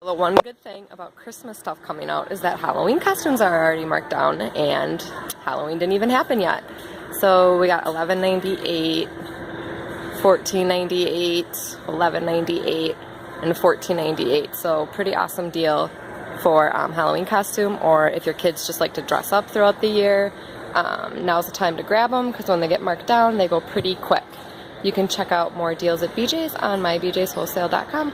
The one good thing about Christmas stuff coming out is that Halloween costumes are already marked down, and Halloween didn't even happen yet. So we got $11.98, $14.98, $11.98, and $14.98. So pretty awesome deal for Halloween costume, or if your kids just like to dress up throughout the year. Now's the time to grab them because when they get marked down, they go pretty quick. You can check out more deals at BJ's on mybjswholesale.com.